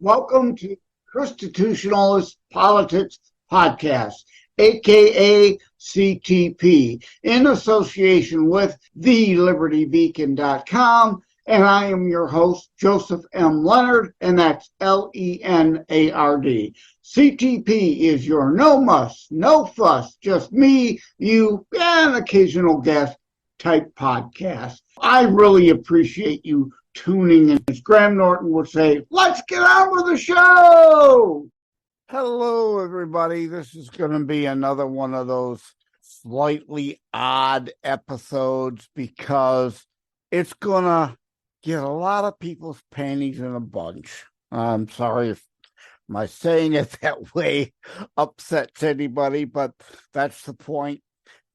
Welcome to ChristiTutionalist Politics Podcast, aka CTP, in association with thelibertybeacon.com. And I am your host, Joseph M. Leonard, and that's Lenard. CTP is your no muss, no fuss, just me, you, and occasional guest type podcast. I really appreciate you tuning in. As Graham Norton would say, let's get on with the show. Hello, everybody. This is going to be another one of those slightly odd episodes because it's going to get a lot of people's panties in a bunch. I'm sorry if my saying it that way upsets anybody, but that's the point.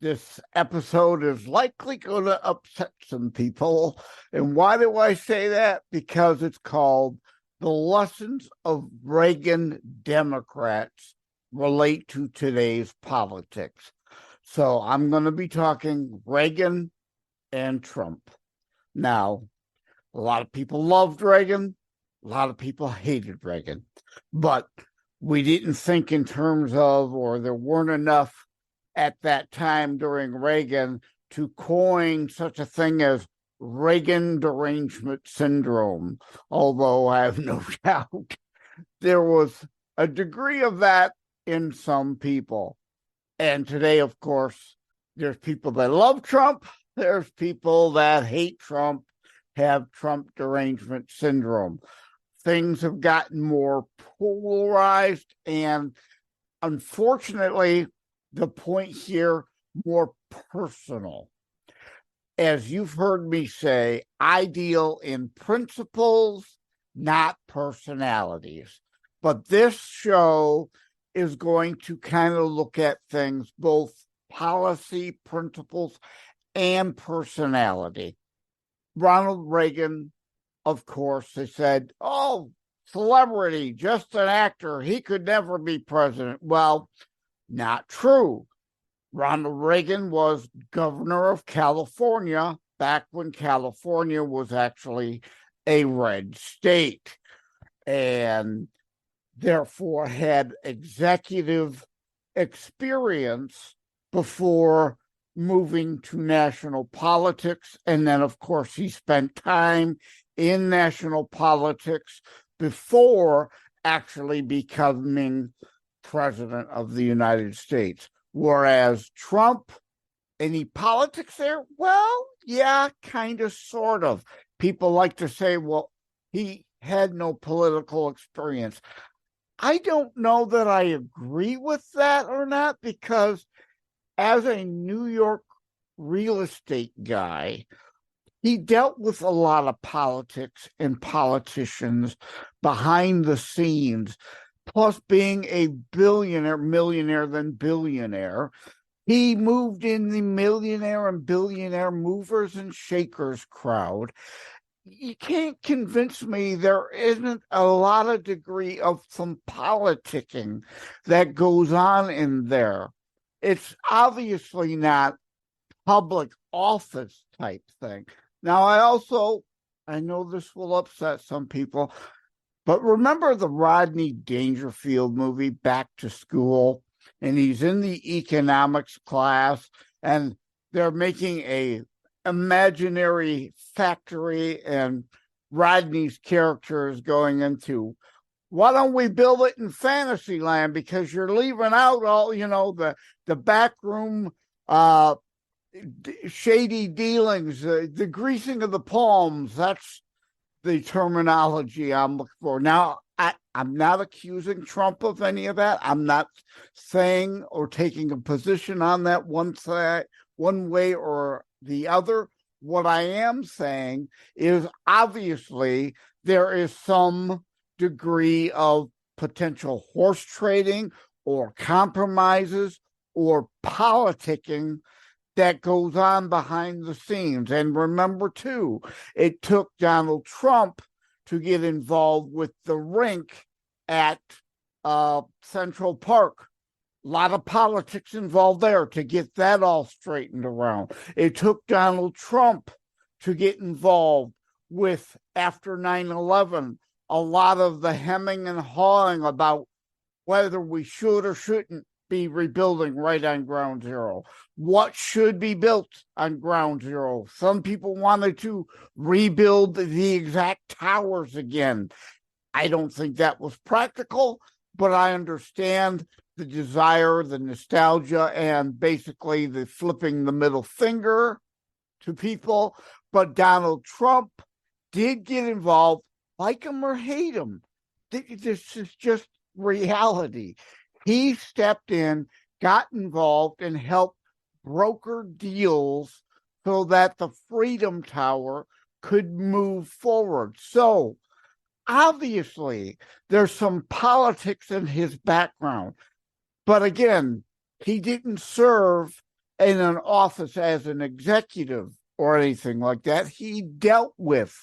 This episode is likely going to upset some people. And why do I say that? Because it's called The Lessons of Reagan Democrats Relate to Today's Politics. So I'm going to be talking Reagan and Trump. Now, a lot of people loved Reagan. A lot of people hated Reagan. But we didn't think in terms of, or there weren't enough at that time during Reagan to coin such a thing as Reagan derangement syndrome, although I have no doubt there was a degree of that in some people. And today, of course, there's people that love Trump, there's people that hate Trump, have Trump derangement syndrome. Things have gotten more polarized, and unfortunately, the point here, more personal. As you've heard me say, I deal in principles, not personalities. But this show is going to kind of look at things, both policy, principles, and personality. Ronald Reagan, of course, they said, oh, celebrity, just an actor. He could never be president. Well, not true. Ronald Reagan was governor of California back when California was actually a red state and therefore had executive experience before moving to national politics. And then, of course, he spent time in national politics before actually becoming president of the United States. Whereas Trump, any politics there? Well, yeah, kind of, sort of. People like to say, well, he had no political experience. I don't know that I agree with that or not, because as a New York real estate guy, he dealt with a lot of politics and politicians behind the scenes. Plus being a billionaire, millionaire, then billionaire, he moved in the millionaire and billionaire movers and shakers crowd. You can't convince me there isn't a lot of degree of some politicking that goes on in there. It's obviously not public office type thing. Now, I know this will upset some people, but remember the Rodney Dangerfield movie, Back to School? And he's in the economics class, and they're making a imaginary factory, and Rodney's character is going into, why don't we build it in Fantasyland? Because you're leaving out all, the backroom shady dealings, the greasing of the palms. That's the terminology I'm looking for. Now, I'm not accusing Trump of any of that. I'm not saying or taking a position on that one way or the other. What I am saying is obviously there is some degree of potential horse trading or compromises or politicking that goes on behind the scenes. And remember, too, it took Donald Trump to get involved with the rink at Central Park. A lot of politics involved there to get that all straightened around. It took Donald Trump to get involved with, after 9/11, a lot of the hemming and hawing about whether we should or shouldn't be rebuilding right on ground zero. What should be built on ground zero? Some people wanted to rebuild the exact towers again. I don't think that was practical, but I understand the desire, the nostalgia, and basically the flipping the middle finger to people. But Donald Trump did get involved, like him or hate him. This is just reality. He stepped in, got involved, and helped broker deals so that the Freedom Tower could move forward. So, obviously, there's some politics in his background. But again, he didn't serve in an office as an executive or anything like that. He dealt with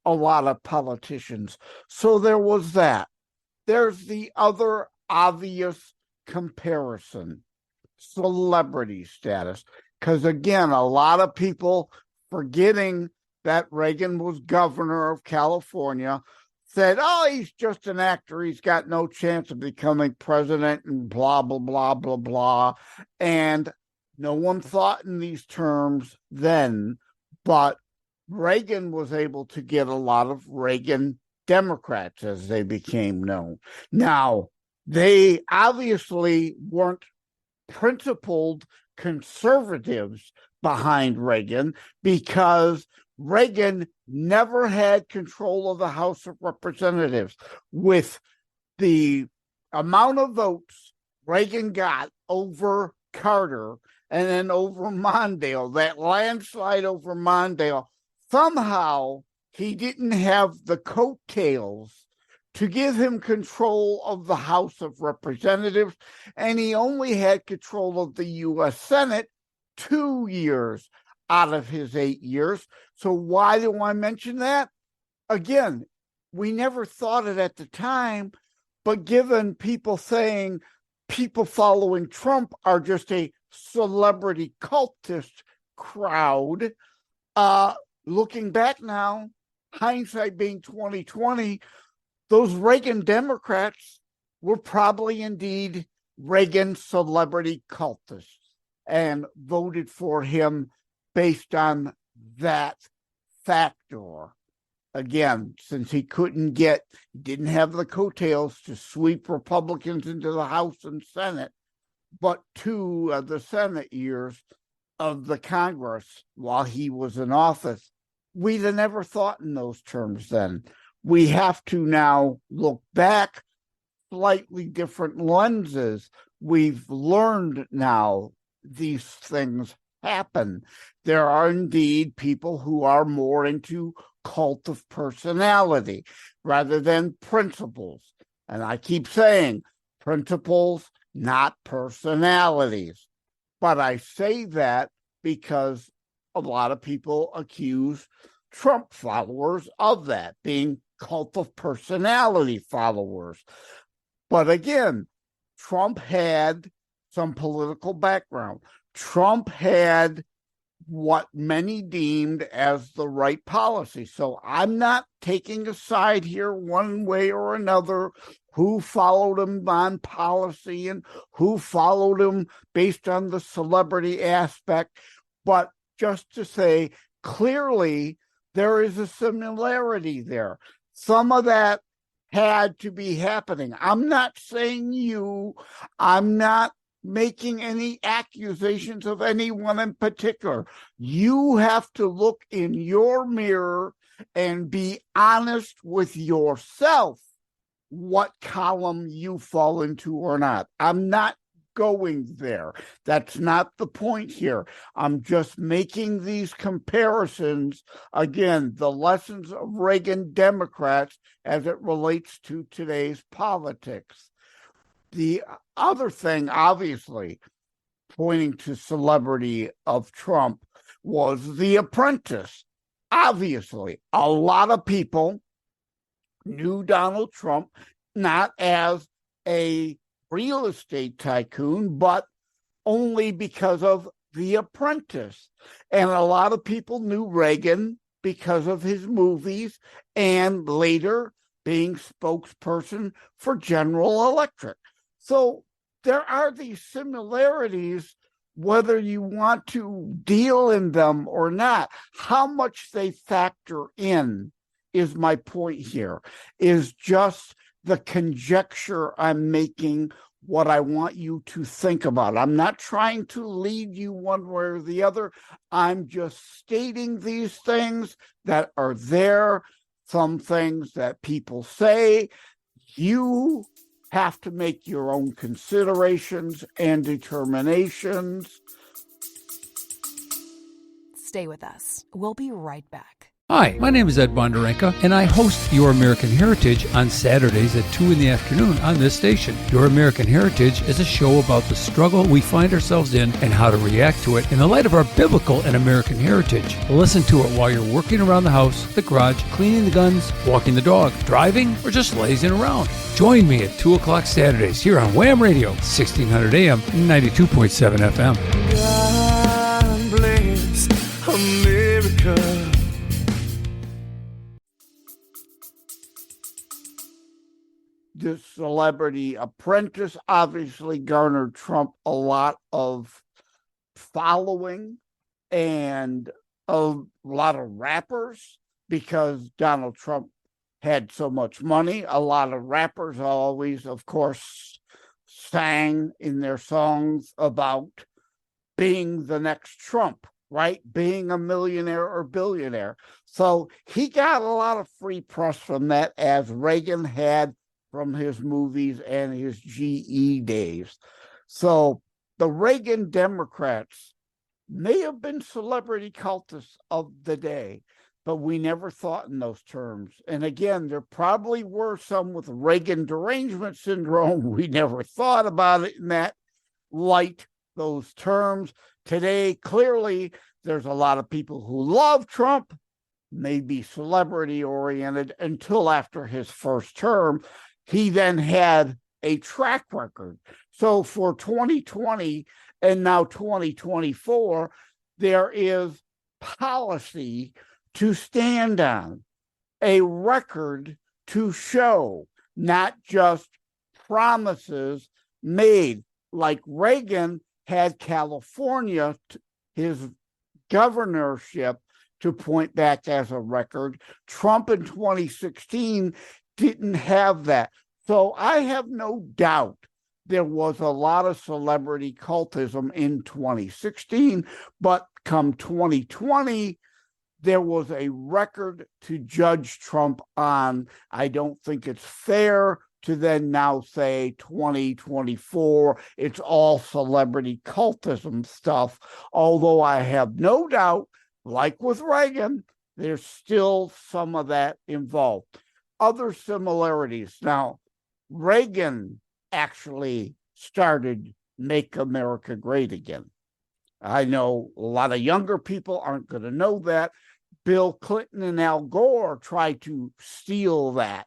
a lot of politicians. So there was that. There's the other obvious comparison, celebrity status. Because again, a lot of people forgetting that Reagan was governor of California said, oh, he's just an actor. He's got no chance of becoming president and blah, blah, blah, blah, blah. And no one thought in these terms then, but Reagan was able to get a lot of Reagan Democrats, as they became known. Now, they obviously weren't principled conservatives behind Reagan because Reagan never had control of the House of Representatives. With the amount of votes Reagan got over Carter and then over Mondale, that landslide over Mondale, somehow he didn't have the coattails to give him control of the House of Representatives, and he only had control of the U.S. Senate 2 years out of his 8 years. So why do I mention that? Again, we never thought it at the time, but given people saying people following Trump are just a celebrity cultist crowd, looking back now, hindsight being 2020, those Reagan Democrats were probably indeed Reagan celebrity cultists and voted for him based on that factor. Again, since he didn't have the coattails to sweep Republicans into the House and Senate, but 2 of the Senate years of the Congress while he was in office, we'd have never thought in those terms then. We have to now look back, slightly different lenses. We've learned now these things happen. There are indeed people who are more into cult of personality rather than principles. And I keep saying principles, not personalities. But I say that because a lot of people accuse Trump followers of that, being cult of personality followers. But again, Trump had some political background. Trump had what many deemed as the right policy. So I'm not taking a side here one way or another, who followed him on policy and who followed him based on the celebrity aspect, but just to say clearly there is a similarity there. Some of that had to be happening. I'm not saying I'm not making any accusations of anyone in particular. You have to look in your mirror and be honest with yourself what column you fall into or not. I'm not going there. That's not the point here. I'm just making these comparisons. Again, the lessons of Reagan Democrats as it relates to today's politics. The other thing, obviously, pointing to celebrity of Trump was The Apprentice. Obviously, a lot of people knew Donald Trump not as a real estate tycoon, but only because of The Apprentice. And a lot of people knew Reagan because of his movies and later being spokesperson for General Electric. So there are these similarities, whether you want to deal in them or not. How much they factor in is my point here, is just the conjecture I'm making, what I want you to think about. I'm not trying to lead you one way or the other. I'm just stating these things that are there, some things that people say. You have to make your own considerations and determinations. Stay with us. We'll be right back. Hi, my name is Ed Bondarenka, and I host Your American Heritage on Saturdays at 2 in the afternoon on this station. Your American Heritage is a show about the struggle we find ourselves in and how to react to it in the light of our biblical and American heritage. Listen to it while you're working around the house, the garage, cleaning the guns, walking the dog, driving, or just lazing around. Join me at 2 o'clock Saturdays here on Wham Radio, 1600 AM, 92.7 FM. God bless America. This Celebrity Apprentice obviously garnered Trump a lot of following and a lot of rappers because Donald Trump had so much money. A lot of rappers always, of course, sang in their songs about being the next Trump, right? Being a millionaire or billionaire. So he got a lot of free press from that, as Reagan had from his movies and his GE days. So the Reagan Democrats may have been celebrity cultists of the day, but we never thought in those terms. And again, there probably were some with Reagan derangement syndrome. We never thought about it in that light, those terms. Today, clearly, there's a lot of people who love Trump, maybe celebrity oriented, until after his first term. He then had a track record. So for 2020 and now 2024, there is policy to stand on, a record to show, not just promises made. Like Reagan had California, his governorship, to point back as a record. Trump in 2016 didn't have that. So I have no doubt there was a lot of celebrity cultism in 2016, but come 2020, there was a record to judge Trump on. I don't think it's fair to then now say 2024, it's all celebrity cultism stuff, although I have no doubt, like with Reagan, there's still some of that involved. Other similarities. Now, Reagan actually started Make America Great Again. I know a lot of younger people aren't going to know that. Bill Clinton and Al Gore tried to steal that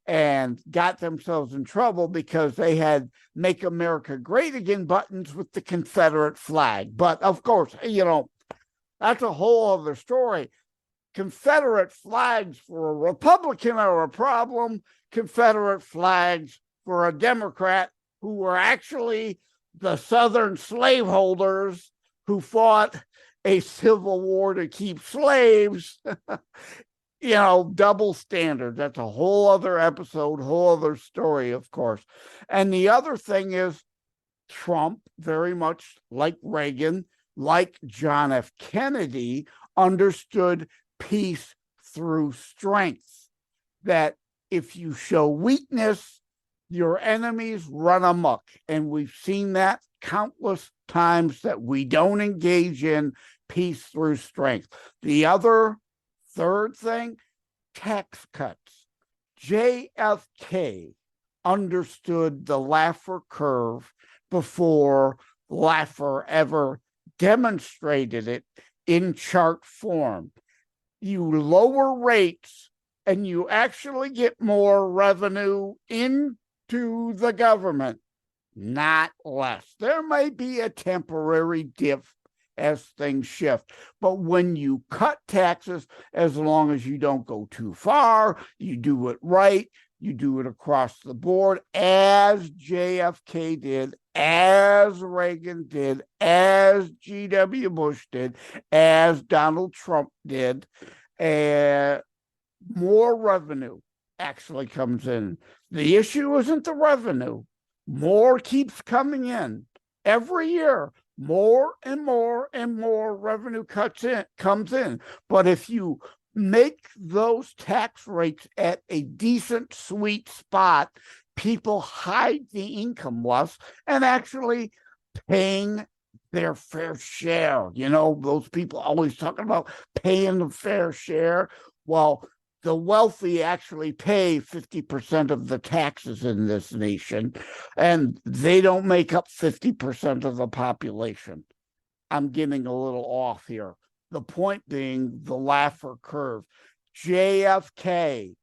and got themselves in trouble because they had Make America Great Again buttons with the Confederate flag. But of course, that's a whole other story. Confederate flags for a Republican are a problem. Confederate flags for a Democrat, who were actually the Southern slaveholders who fought a civil war to keep slaves, double standard. That's a whole other episode, whole other story, of course. And the other thing is Trump, very much like Reagan, like John F. Kennedy, understood peace through strength, that if you show weakness, your enemies run amok. And we've seen that countless times, that we don't engage in peace through strength. The other third thing, tax cuts. JFK understood the Laffer curve before Laffer ever demonstrated it in chart form. You lower rates and you actually get more revenue into the government, not less. There may be a temporary dip as things shift. But when you cut taxes, as long as you don't go too far, you do it right, you do it across the board, as JFK did, as Reagan did, as G.W. Bush did, as Donald Trump did, and more revenue actually comes in. The issue isn't the revenue. More keeps coming in every year. More and more and more revenue comes in. But if you make those tax rates at a decent, sweet spot, people hide the income loss and actually paying their fair share. You know, those people always talking about paying the fair share. Well, the wealthy actually pay 50% of the taxes in this nation, and they don't make up 50% of the population. I'm getting a little off here. The point being the Laffer curve. JFK,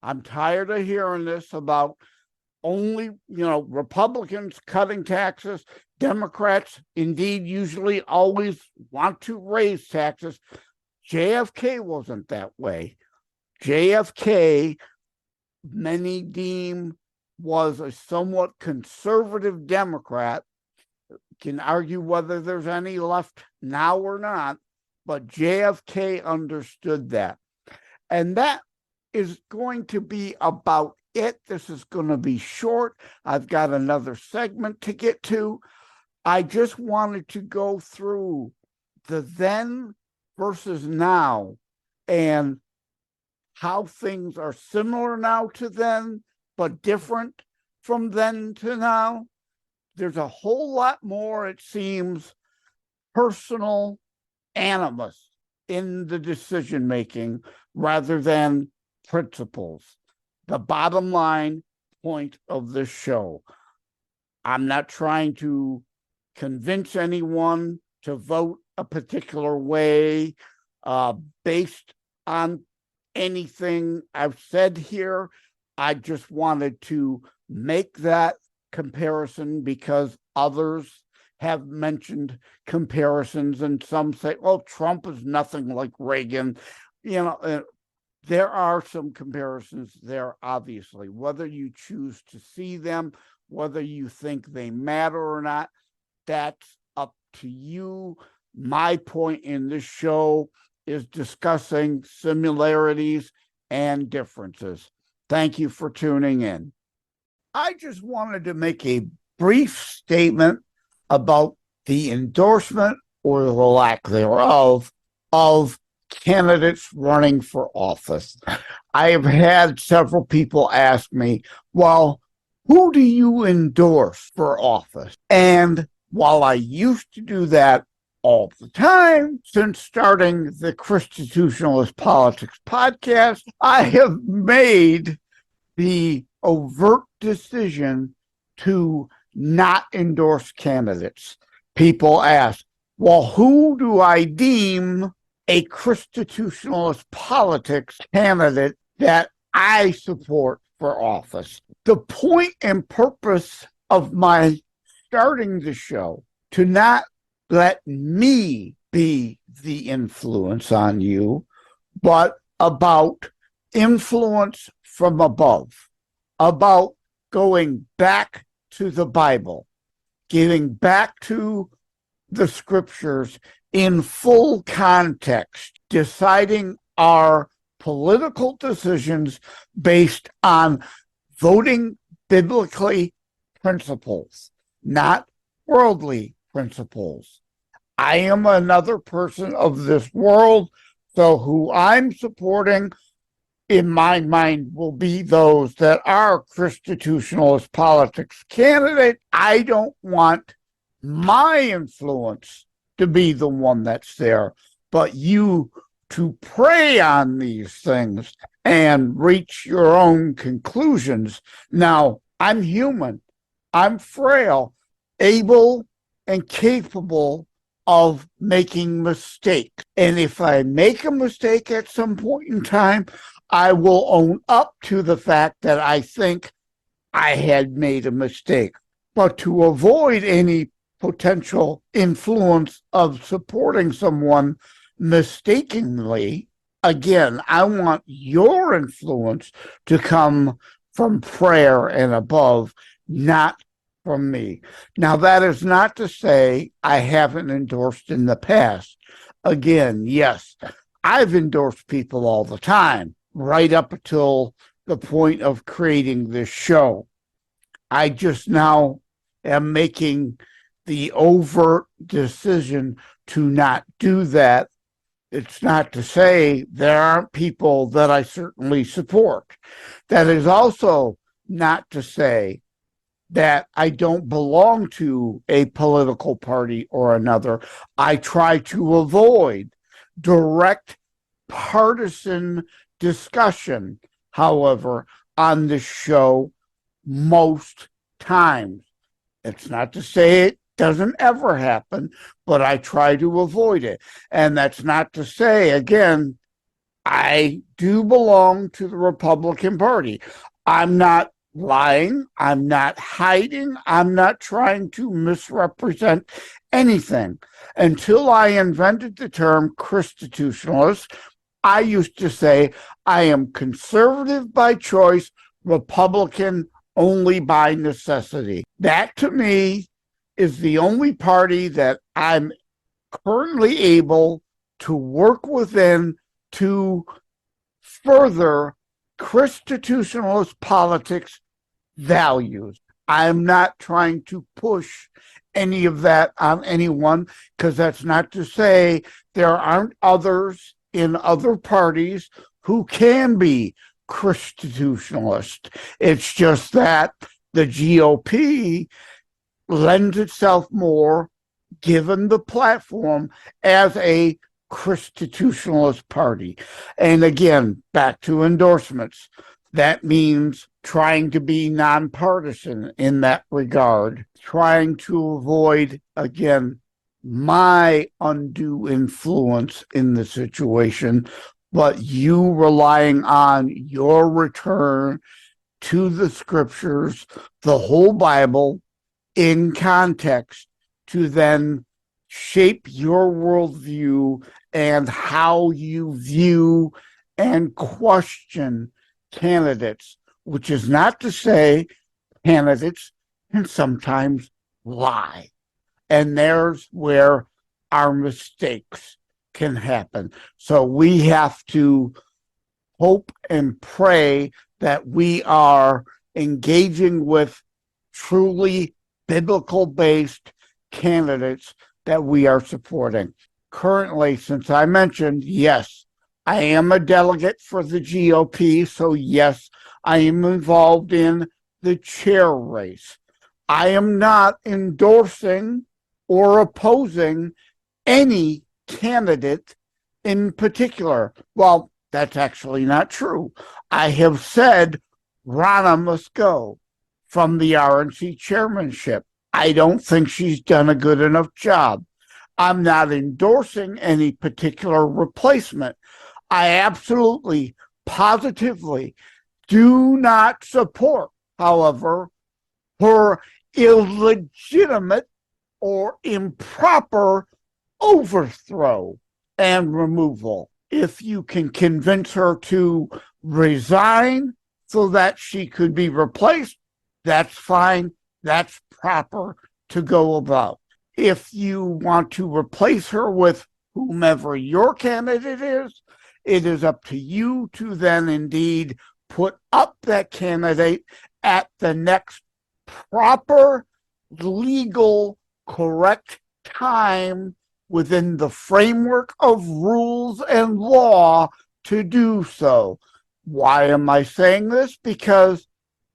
I'm tired of hearing this about only, Republicans cutting taxes. Democrats, indeed, usually always want to raise taxes. JFK wasn't that way. JFK, many deem, was a somewhat conservative Democrat. Can argue whether there's any left now or not, but JFK understood that. And that is going to be about it. This is going to be short. I've got another segment to get to. I just wanted to go through the then versus now and how things are similar now to then, but different from then to now. There's a whole lot more, it seems, personal animus in the decision-making rather than principles. The bottom line point of this show. I'm not trying to convince anyone to vote a particular way based on anything I've said here. I just wanted to make that comparison because others have mentioned comparisons, and some say, "Oh, Trump is nothing like Reagan." There are some comparisons there, obviously. Whether you choose to see them, whether you think they matter or not, that's up to you. My point in this show is discussing similarities and differences. Thank you for tuning in. I just wanted to make a brief statement about the endorsement or the lack thereof of candidates running for office. I have had several people ask me, well, who do you endorse for office? And while I used to do that all the time since starting the ChristiTutionalist Politics podcast, I have made the overt decision to not endorse candidates. People ask, well, who do I deem a ChristiTutionalist politics candidate that I support for office? The point and purpose of my starting the show to not let me be the influence on you, but about influence from above, about going back to the Bible, getting back to the scriptures in full context, deciding our political decisions based on voting biblically principles, not worldly principles. I am another person of this world, so who I'm supporting in my mind will be those that are ChristiTutionalist politics candidates. I don't want my influence to be the one that's there, but you to prey on these things and reach your own conclusions. Now, I'm human. I'm frail, able and capable of making mistakes. And if I make a mistake at some point in time, I will own up to the fact that I think I had made a mistake. But to avoid any potential influence of supporting someone mistakenly. Again, I want your influence to come from prayer and above, not from me. Now, that is not to say I haven't endorsed in the past. Again, yes, I've endorsed people all the time, right up until the point of creating this show. I just now am making the overt decision to not do that. It's not to say there aren't people that I certainly support. That is also not to say that I don't belong to a political party or another. I try to avoid direct partisan discussion, however, on this show most times. It's not to say it doesn't ever happen, but I try to avoid it. And that's not to say, again, I do belong to the Republican Party. I'm not lying. I'm not hiding. I'm not trying to misrepresent anything. Until I invented the term ChristiTutionalist, I used to say I am conservative by choice, Republican only by necessity. That, to me, is the only party that I'm currently able to work within to further Christitutionalist politics values. I'm not trying to push any of that on anyone, because that's not to say there aren't others in other parties who can be Christitutionalist. It's just that the GOP lends itself more, given the platform, as a Christitutionalist party. And again, back to endorsements. That means trying to be nonpartisan in that regard, trying to avoid, again, my undue influence in the situation, but you relying on your return to the scriptures, the whole Bible, in context, to then shape your worldview and how you view and question candidates, which is not to say candidates can sometimes lie. And there's where our mistakes can happen. So we have to hope and pray that we are engaging with truly biblical-based candidates that we are supporting. Currently, since I mentioned, yes, I am a delegate for the GOP, so yes, I am involved in the chair race. I am not endorsing or opposing any candidate in particular. Well, that's actually not true. I have said Ronna must go from the RNC chairmanship. I don't think she's done a good enough job. I'm not endorsing any particular replacement. I absolutely, positively do not support, however, her illegitimate or improper overthrow and removal. If you can convince her to resign so that she could be replaced, that's fine. That's proper to go about. If you want to replace her with whomever your candidate is, it is up to you to then indeed put up that candidate at the next proper, legal, correct time within the framework of rules and law to do so. Why am I saying this? Because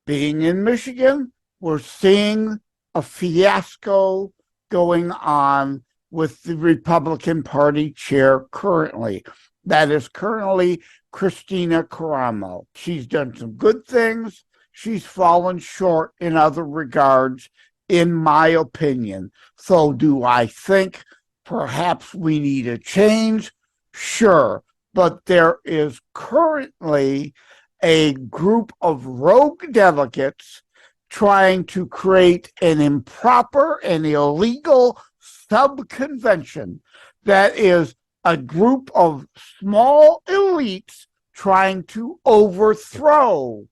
being in Michigan, we're seeing a fiasco going on with the Republican Party chair currently. That is currently Christina Caramo. She's done some good things. She's fallen short in other regards, in my opinion. So do I think perhaps we need a change? Sure. But there is currently a group of rogue delegates trying to create an improper and illegal sub-convention that is a group of small elites trying to overthrow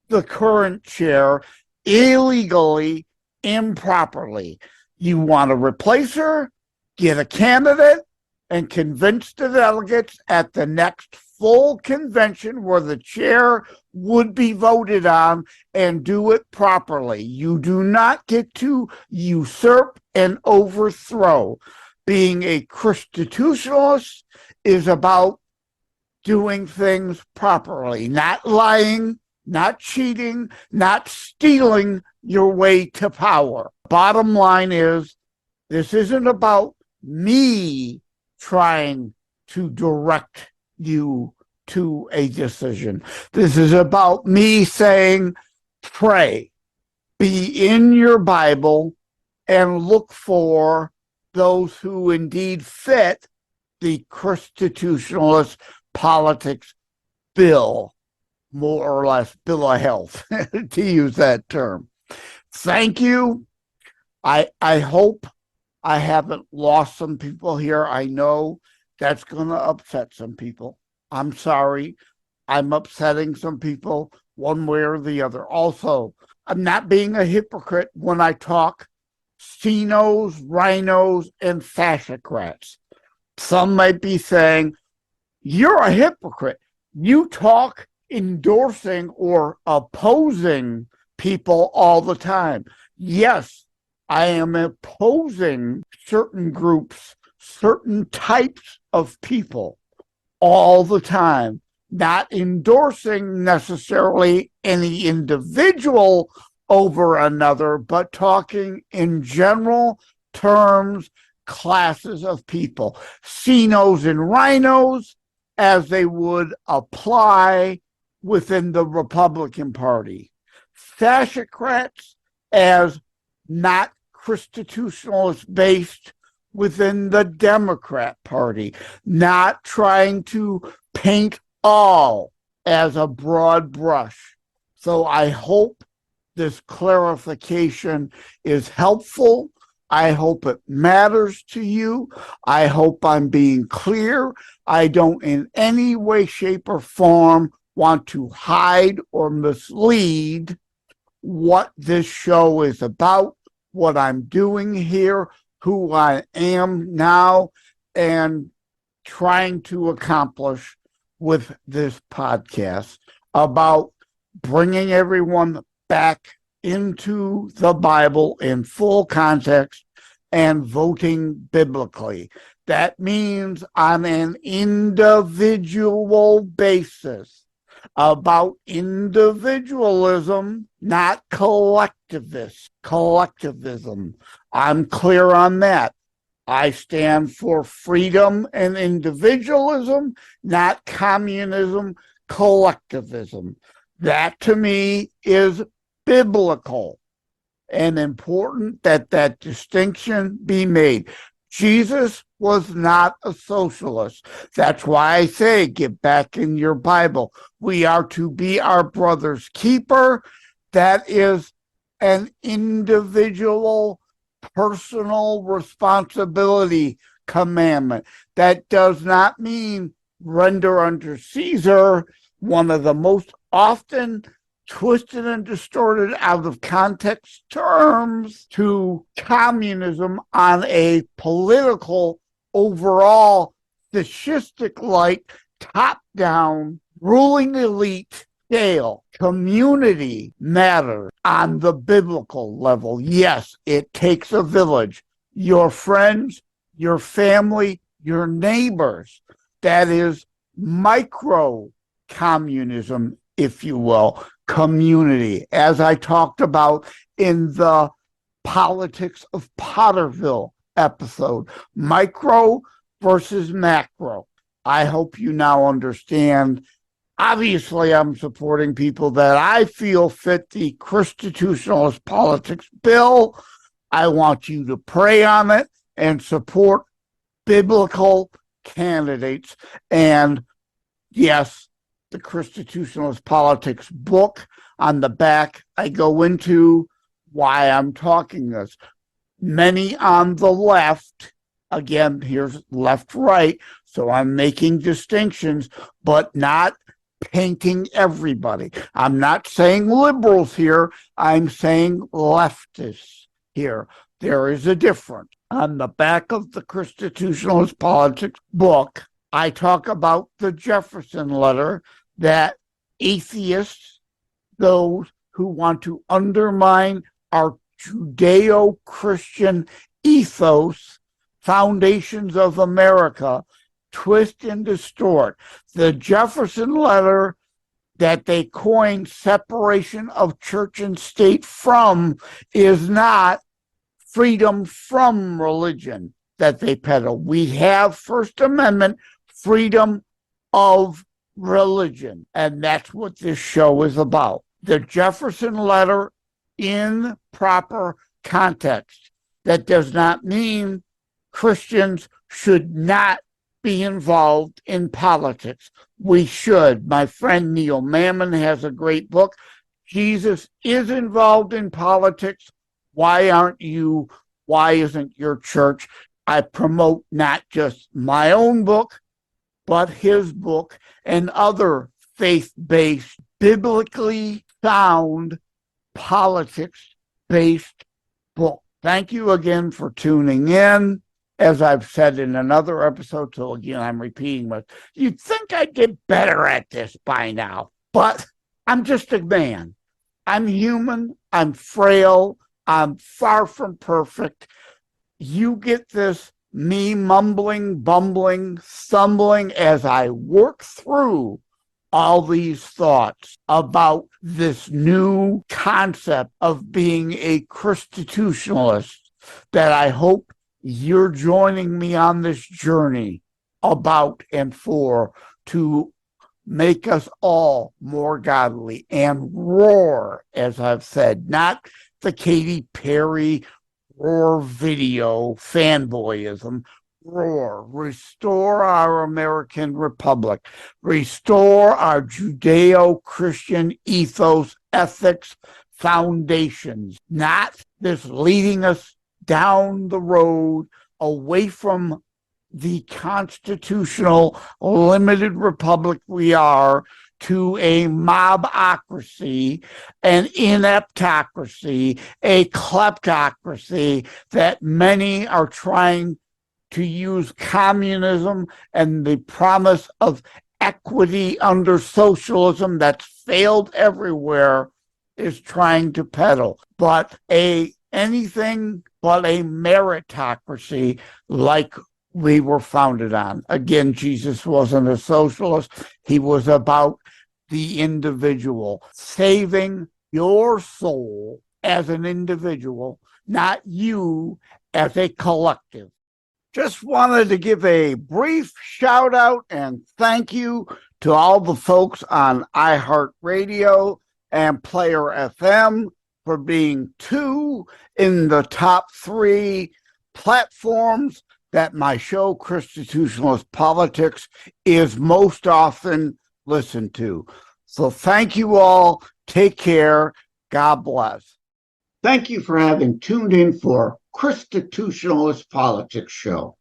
the current chair illegally, improperly. You want to replace her, get a candidate, and convince the delegates at the next full convention where the chair would be voted on, and do it properly. You do not get to usurp and overthrow. Being a ChristiTutionalist is about doing things properly, not lying, not cheating, not stealing your way to power. Bottom line is, this isn't about me trying to direct you to a decision. This is about me saying, pray, be in your Bible, and look for those who indeed fit the ChristiTutionalist politics bill, more or less bill of health, to use that term. Thank you. I hope I haven't lost some people here. I know that's going to upset some people. I'm sorry. I'm upsetting some people one way or the other. Also, I'm not being a hypocrite when I talk Sinos, rhinos, and fascocrats. Some might be saying, you're a hypocrite. You talk endorsing or opposing people all the time. Yes, I am opposing certain groups, certain types of people all the time, not endorsing necessarily any individual over another, but talking in general terms, classes of people, Sinos and rhinos, as they would apply within the Republican Party, fascocrats as not ChristiTutionalist based within the Democrat Party, not trying to paint all as a broad brush. So I hope this clarification is helpful. I hope it matters to you. I hope I'm being clear. I don't in any way, shape, or form want to hide or mislead what this show is about, what I'm doing here, who I am now, and trying to accomplish with this podcast about bringing everyone back into the Bible in full context and voting biblically. That means on an individual basis, about individualism, not collectivism. I'm clear on that. I stand for freedom and individualism, not communism, collectivism. That to me is biblical, and important that that distinction be made. Jesus was not a socialist. That's why I say, get back in your Bible. We are to be our brother's keeper. That is an individual, personal responsibility commandment. That does not mean render unto Caesar, one of the most often twisted and distorted out of context terms, to communism on a political, overall, fascistic-like, top-down, ruling elite scale. Community matters on the biblical level. Yes, it takes a village. Your friends, your family, your neighbors. That is micro-communism, if you will. Community, as I talked about in the Politics of Potterville episode, micro versus macro. I hope you now understand. Obviously, I'm supporting people that I feel fit the ChristiTutionalist politics bill. I want you to pray on it and support biblical candidates. And yes, the ChristiTutionalist politics book. On the back, I go into why I'm talking this. Many on the left, again, here's left, right, so I'm making distinctions, but not painting everybody. I'm not saying liberals here, I'm saying leftists here. There is a difference. On the back of the ChristiTutionalist Politics book, I talk about the Jefferson letter that atheists, those who want to undermine our Judeo-Christian ethos, foundations of America, twist and distort. The Jefferson letter that they coined separation of church and state from is not freedom from religion that they peddle. We have First Amendment freedom of religion, and that's what this show is about. The Jefferson letter in proper context. That does not mean Christians should not be involved in politics. We should. My friend Neil Mammon has a great book. Jesus is involved in politics. Why aren't you? Why isn't your church? I promote not just my own book, but his book and other faith-based, biblically sound, politics-based book. Thank you again for tuning in. As I've said in another episode, so again, I'm repeating, but you'd think I'd get better at this by now, but I'm just a man. I'm human. I'm frail. I'm far from perfect. You get this, me mumbling, bumbling, stumbling as I work through all these thoughts about this new concept of being a ChristiTutionalist that I hope you're joining me on this journey about and for, to make us all more godly and roar, as I've said, not the Katy Perry roar video fanboyism. Roar, restore our American Republic, restore our Judeo-Christian ethos, ethics, foundations, not this leading us down the road away from the constitutional limited republic we are to a mobocracy, an ineptocracy, a kleptocracy that many are trying to use communism and the promise of equity under socialism that's failed everywhere is trying to peddle. But anything but a meritocracy like we were founded on. Again, Jesus wasn't a socialist. He was about the individual, saving your soul as an individual, not you as a collective. Just wanted to give a brief shout out and thank you to all the folks on iHeartRadio and Player FM for being 2 in the top 3 platforms that my show, ChristiTutionalist Politics, is most often listened to. So thank you all. Take care. God bless. Thank you for having tuned in for ChristiTutionalist Politics Show.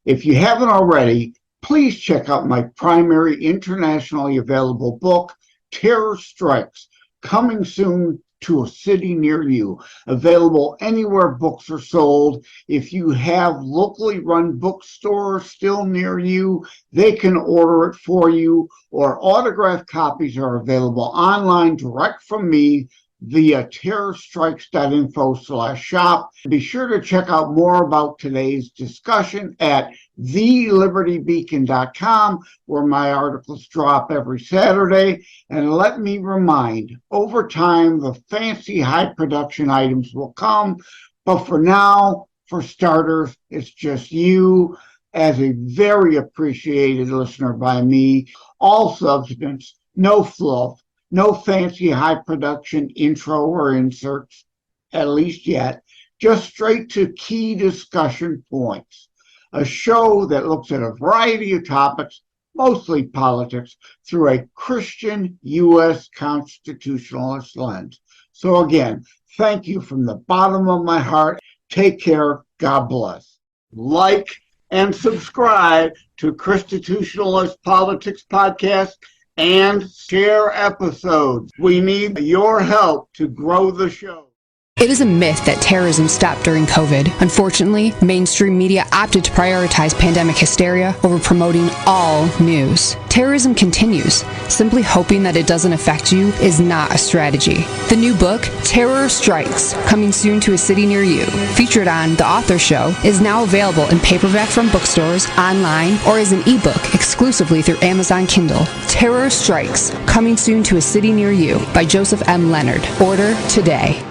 If you haven't already, please check out my primary internationally available book, Terror Strikes, coming soon to a city near you. Available anywhere books are sold. If you have locally run bookstores still near you, they can order it for you, or autographed copies are available online direct from me via terrorstrikes.info/shop. Be sure to check out more about today's discussion at thelibertybeacon.com, where my articles drop every Saturday. And let me remind, over time, the fancy high production items will come. But for now, for starters, it's just you as a very appreciated listener by me. All substance, no fluff. No fancy high production intro or inserts, at least yet, just straight to key discussion points. A show that looks at a variety of topics mostly politics, through a Christian U.S. constitutionalist lens. So again, thank you from the bottom of my heart. Take care. God bless. Like and subscribe to ChristiTutionalist Politics Podcast and share episodes. We need your help to grow the show. It is a myth that terrorism stopped during COVID. Unfortunately, mainstream media opted to prioritize pandemic hysteria over promoting all news. Terrorism continues. Simply hoping that it doesn't affect you is not a strategy. The new book, Terror Strikes, coming soon to a city near you, featured on The Author Show, is now available in paperback from bookstores, online, or as an ebook exclusively through Amazon Kindle. Terror Strikes, coming soon to a city near you by Joseph M. Leonard. Order today.